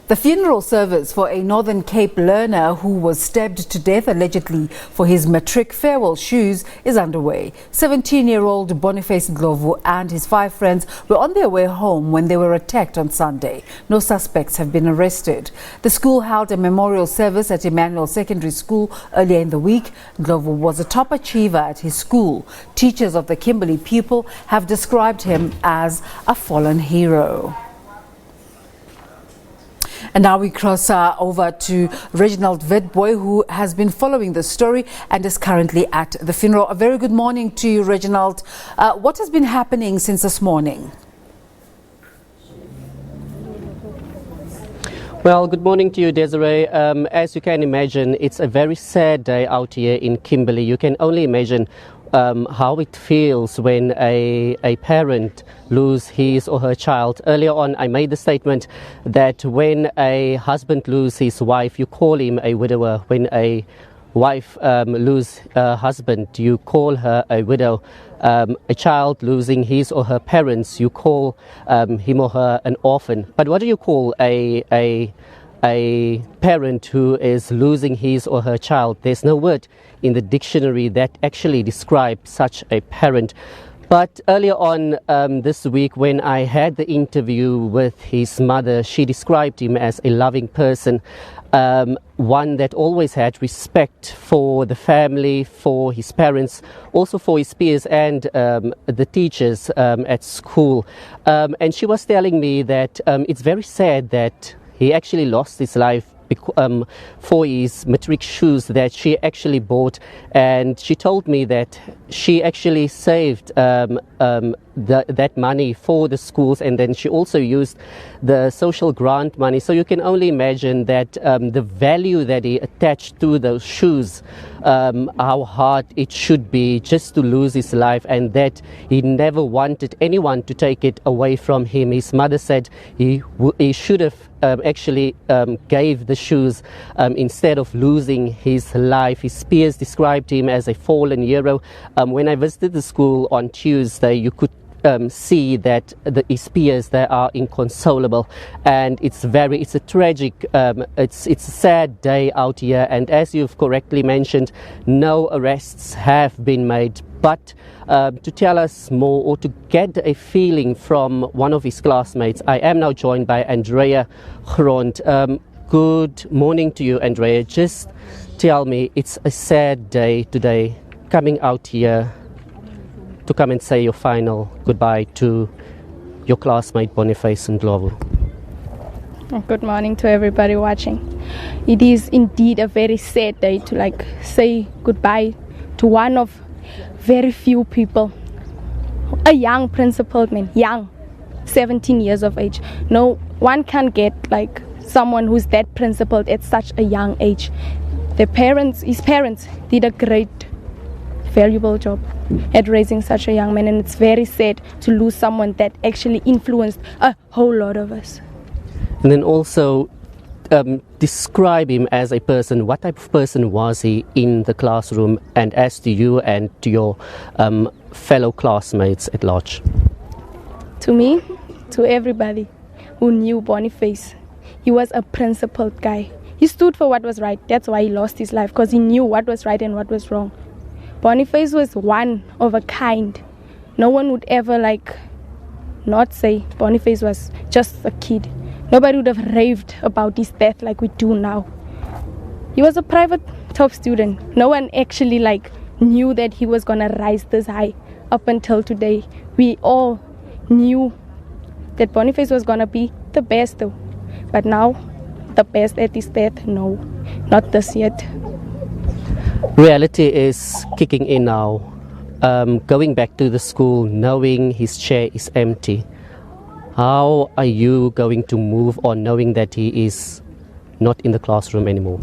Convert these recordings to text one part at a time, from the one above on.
The funeral service for a Northern Cape learner who was stabbed to death allegedly for his matric farewell shoes is underway. 17-year-old Boniface Ndlovu and his 5 friends were on their way home when they were attacked on Sunday. No suspects have been arrested. The school held a memorial service at Emmanuel Secondary School earlier in the week. Ndlovu was a top achiever at his school. Teachers of the Kimberley pupil have described him as a fallen hero. And now we cross over to Reginald Witbooi, who has been following the story and is currently at the funeral. A very good morning to you, Reginald. What has been happening since this morning? Well, good morning to you, Desiree. As you can imagine, it's a very sad day out here in Kimberley. You can only imagine how it feels when a parent loses his or her child. Earlier on, I made the statement that when a husband loses his wife, you call him a widower. When a wife loses her husband, you call her a widow. A child losing his or her parents, you call him or her an orphan. But what do you call a parent who is losing his or her child? There's no word in the dictionary that actually describes such a parent. But earlier on this week, when I had the interview with his mother, she described him as a loving person, one that always had respect for the family, for his parents, also for his peers and the teachers at school. And she was telling me that it's very sad that he actually lost his life for his matric shoes that she actually bought, and she told me that she actually saved that money for the schools, and then she also used the social grant money. So you can only imagine that the value that he attached to those shoes, how hard it should be just to lose his life, and that he never wanted anyone to take it away from him. His mother said he should have actually gave the shoes instead of losing his life. His peers described him as a fallen hero. When I visited the school on Tuesday, you could see that his peers, they are inconsolable, and it's a tragic, it's a sad day out here. And as you've correctly mentioned, no arrests have been made. But to tell us more, or to get a feeling from one of his classmates, I am now joined by Andrea Grond. Good morning to you, Andrea. Just tell me, it's a sad day today, coming out here to come and say your final goodbye to your classmate Boniface Ndlovu. Good morning to everybody watching. It is indeed a very sad day to say goodbye to one of very few people, a young principal man, young, 17 years of age. No one can get someone who's that principled at such a young age. His parents did a great, valuable job at raising such a young man, and it's very sad to lose someone that actually influenced a whole lot of us. And then also describe him as a person. What type of person was he in the classroom, and as to you and to your fellow classmates at large? To me, to everybody who knew Boniface, he was a principled guy. He stood for what was right. That's why he lost his life, because he knew what was right and what was wrong. Boniface was one of a kind. No one would ever not say Boniface was just a kid. Nobody would have raved about his death like we do now. He was a private top student. No one actually knew that he was gonna rise this high up until today. We all knew that Boniface was gonna be the best though. But now, the best at his death, no, not this yet. Reality is kicking in now. Going back to the school, knowing his chair is empty. How are you going to move on knowing that he is not in the classroom anymore?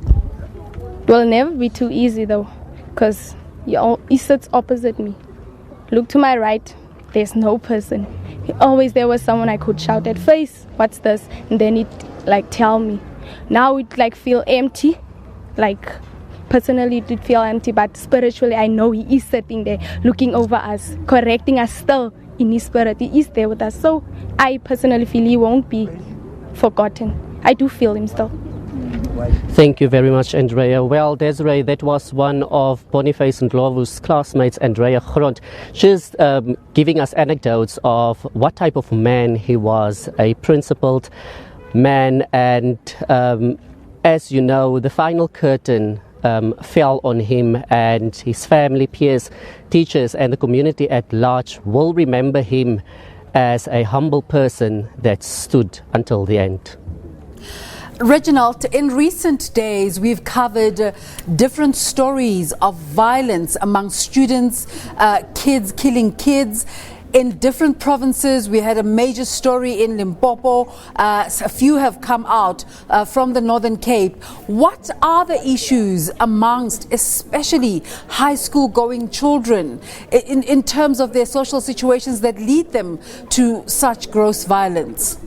It will never be too easy though, because he sits opposite me. Look to my right, there's no person. Always there was someone I could shout at, "Face, what's this?" And then he'd tell me. Now it feel empty, personally it did feel empty, but spiritually I know he is sitting there looking over us, correcting us still in his spirit. He is there with us. So I personally feel he won't be forgotten. I do feel him still. Thank you very much, Andrea. Well, Desiree, that was one of Boniface Ndlovu's classmates, Andrea Grond. She's giving us anecdotes of what type of man he was, a principled man, and as you know, the final curtain fell on him, and his family, peers, teachers and the community at large will remember him as a humble person that stood until the end. Reginald, in recent days we've covered different stories of violence among students, kids killing kids. In different provinces, we had a major story in Limpopo. A few have come out from the Northern Cape. What are the issues amongst especially high school going children in terms of their social situations that lead them to such gross violence?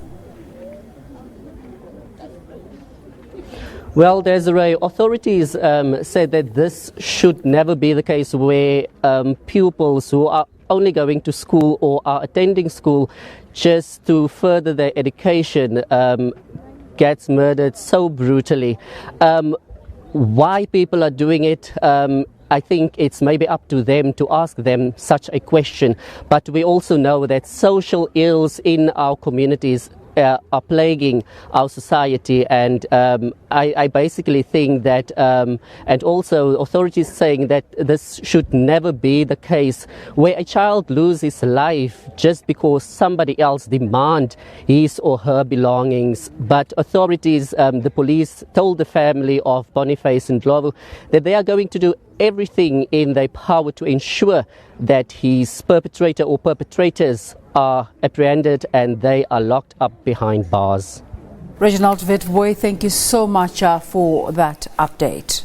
Well, Desiree, authorities said that this should never be the case where pupils who are only going to school or are attending school just to further their education gets murdered so brutally. Why people are doing it, I think it's maybe up to them to ask them such a question. But we also know that social ills in our communities are plaguing our society, and I basically think that, and also authorities saying that this should never be the case where a child loses his life just because somebody else demand his or her belongings. But authorities, the police, told the family of Boniface Ndlovu that they are going to do everything in their power to ensure that his perpetrator or perpetrators are apprehended and they are locked up behind bars. Reginald Witbooi, thank you so much for that update.